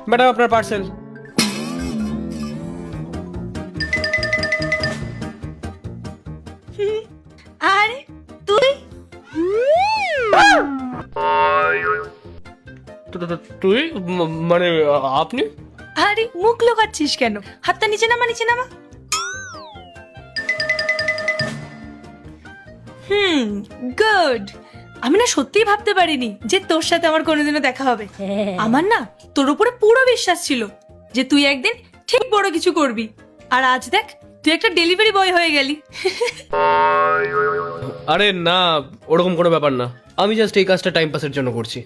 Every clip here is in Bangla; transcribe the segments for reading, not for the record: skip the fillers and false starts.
ম্যাডাম আপনার পার্সেল। আরে তুই তুই মানে আপনি? আরে মুখ লোকাচ্ছিস কেন? হাতটা নিচে নামা, নিচে নামা। গুড। আমি না সত্যিই ভাবতে পারিনি যে তোর সাথে আমার কোনোদিনও দেখা হবে। আমার না তোর উপরে পুরো বিশ্বাস ছিল যে তুই একদিন ঠিক বড় কিছু করবি, আর আজ দেখ তুই একটা ডেলিভারি বয় হয়ে গেলি। আরে না, ওরকম কোনো ব্যাপার না। আমি জাস্ট এই কাজটা টাইম পাসের জন্য করছি,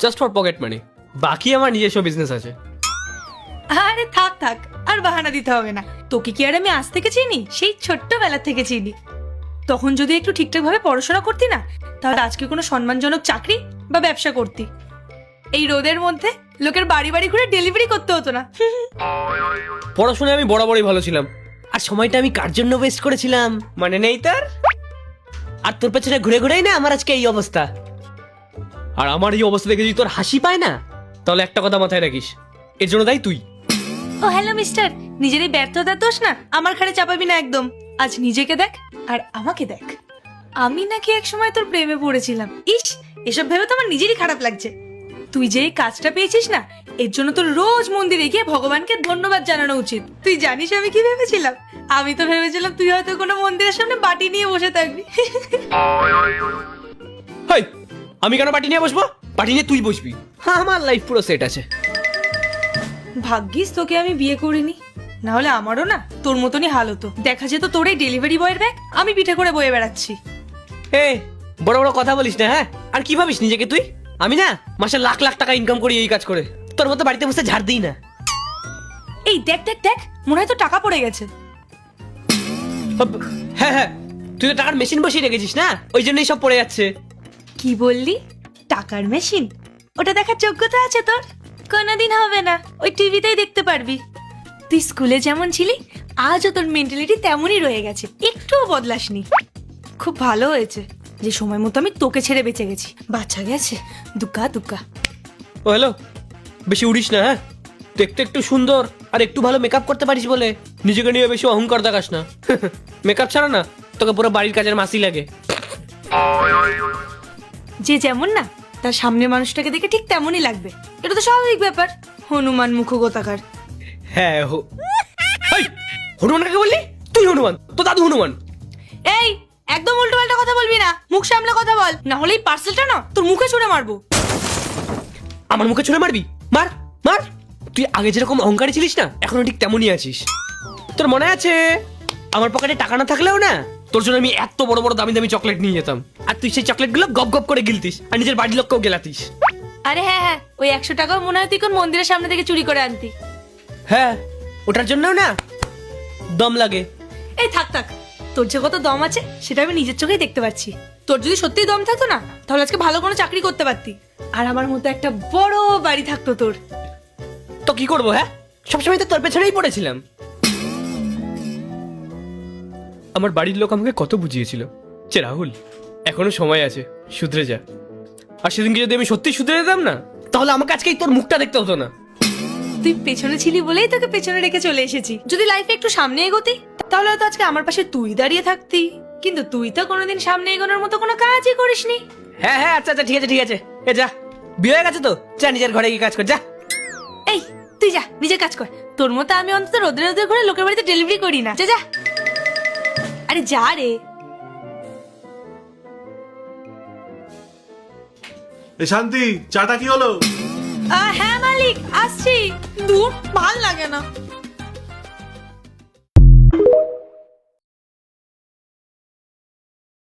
জাস্ট ফর পকেট মানি। বাকি আমার নিজস্ব বিজনেস আছে। আরে থাক থাক, আর বাহানা দিতে হবে না। তোকে কি আর আমি আজ থেকে চিনি? সেই ছোট্টবেলা থেকে চিনি। তখন যদি একটু ঠিকঠাক ভাবে পড়াশোনা করতি না, তাহলে আজকে কোনো সম্মানজনক চাকরি বা ব্যবসা করতি। এই রোদের মধ্যে লোকের বাড়ি বাড়ি ঘুরে ডেলিভারি করতে হতো না। পড়াশোনায় আমি বরাবরই ভালো ছিলাম, আর সময়টা আমি কার জন্য ওয়েস্ট করেছিলাম মানে নেই তার। আর তোর পেছনে ঘুরে ঘুরেই না আমার আজকে এই অবস্থা। আর আমার এই অবস্থা দেখে যদি তোর হাসি পায় না, তাহলে একটা কথা মাথায় রাখিস, এর জন্য দায়ী তুই। ও হ্যালো মিস্টার, নিজের এই ব্যর্থতার দোষ না আমার ঘাড়ে চাপাবি না একদম। আজ নিজেকে দেখ আর আমাকে দেখ। আমি নাকি এক সময় তোর প্রেমে পড়েছিলাম। ইস, এসব ভেবে তো আমার নিজেরই খারাপ লাগছে। তুই যে এই কাজটা পেয়েছিস না, এর জন্য তোর রোজ মন্দিরে গিয়ে ভগবানকে ধন্যবাদ জানানো উচিত। তুই জানিস আমি কি ভেবেছিলাম? আমি তো ভেবেছিলাম তুই হয়তো কোনো মন্দিরের সামনে বাটি নিয়ে বসে থাকবি। হাই, আমি কেন পার্টি নিয়ে বসবো? পার্টি নিয়ে তুই বসবি। আমার লাইফ পুরো সেট আছে। ভাগ্যিস তোকে আমি বিয়ে করিনি, না হলে আমারও না তোর মতনই হাল হতো। দেখা যেত তোর এই ডেলিভারি বয়ের ব্যাগ আমি পিঠে করে বয়ে বেড়াচ্ছি। হে, বড় বড় কথা বলিস না। হ্যাঁ, আর কি ভাবিস নিজেকে তুই? আমি না মাসে লাখ লাখ টাকা ইনকাম করি এই কাজ করে। তোর মতো বাড়িতে বসে ঝাড় দিই না। এই দেখ দেখ দেখ, মনে হয় তো টাকা পড়ে গেছে। হ্যাঁ হ্যাঁ, তুই তো টাকার মেশিন বসিয়ে রেখেছিস না, ওই জন্যই সব পড়ে যাচ্ছে। কি বললি? টাকার মেশিন? ওটা দেখার যোগ্যতা আছে তোর? কোনোদিন হবে না, ওই টিভিতেই দেখতে পারবি। তুই স্কুলে যেমন ছিলি, আজও তোর মেন্টালিটি তেমনই রয়ে গেছে, একটুও বদলাসনি। খুব ভালো হয়েছে যে সময় মতো আমি তোকে ছেড়ে বেঁচে গেছি। বাচ্চা গেছে, দুকা দুকা। ও হ্যালো, বেশি উড়িস না। হ্যাঁ, দেখতে একটু সুন্দর আর একটু ভালো মেকআপ করতে পারিস বলে নিজেকে নিয়ে বেশি অহংকার দেখাস না। মেকআপ ছাড়া না তোকে পুরো বাড়ির কাজের মাসি লাগে। যে যেমন না, তার সামনে মানুষটাকে দেখে ঠিক তেমনই লাগবে। এটা তো স্বাভাবিক ব্যাপার। হনুমান মুখগোতাকার। হ্যাঁ হনুমান কাকে বললি? তুই হনুমান, তো দাদু হনুমান। এই একদম উল্টো পাল্টা কথা বলবি না, মুখ সামলে কথা বল, না হলে এই পার্সেলটা না তোর মুখে ছুঁড়ে মারবো। আমার মুখে ছুঁড়ে মারবি? মার মার। তুই আগে যেরকম অহংকারী ছিলিস না, এখনো ঠিক তেমনই আছিস। তোর মনে আছে আমার পকেটে টাকা না থাকলেও না তোর জন্য আমি এত বড় বড় দামি দামি চকলেট নিয়ে যেতাম, আর তুই সেই চকলেট গুলো গপ গপ করে গিলতিস আর নিজের বাড়ির লোককেও গেলাতিস। আরে হ্যাঁ হ্যাঁ, ওই 100 টাকাও মনে হয় তুই কোন মন্দিরের সামনে থেকে চুরি করে আনতি। হ্যাঁ, ওটার জন্যও না দম লাগে। এই থাক থাক, তোর যে কত দম আছে সেটা আমি নিজের চোখেই দেখতে পাচ্ছি। তোর যদি সত্যিই দম থাকতো না, তাহলে আজকে ভালো কোনো চাকরি করতে পারতি, আর আমার মতো একটা বড় বাড়ি থাকতো তোর। তো কি করবো? হ্যাঁ, সবসময় তো তোর পেছনেই পড়েছিলাম। আমার বাড়ির লোক আমাকে কত বুঝিয়েছিল যে রাহুল, এখনো সময় আছে, শুধরে যা। আর সেদিনকে যদি আমি সত্যি শুধরে যেতাম না, তাহলে আমাকে আজকে তোর মুখটা দেখতে হতো না। তুই পেছনে ছিলি বলেই তোকে পেছনে রেখে চলে এসেছি। যদি লাইফে একটু সামনে এগোতি, তাহলে হয়তো আজকে আমার পাশে তুই দাঁড়িয়ে থাকতি। কিন্তু তুই তো কোনোদিন সামনে এগোনোর মতো কোনো কাজই করিসনি। হ্যাঁ হ্যাঁ, আচ্ছা আচ্ছা, ঠিক আছে ঠিক আছে। এ যা, বিয়ে হয়ে গেছে তো, যা নিজের ঘরে গিয়ে কাজ কর যা। এই তুই যা, নিজের কাজ কর। তোর মতো আমি অন্তত রোদে রোদে ঘুরে লোকের বাড়িতে ডেলিভারি করি না। যা যা, আরে যা রে। এই শান্তি, চাটা কি হলো? হ্যাঁ মালিক, আসছি। দূর, ভাল লাগে না।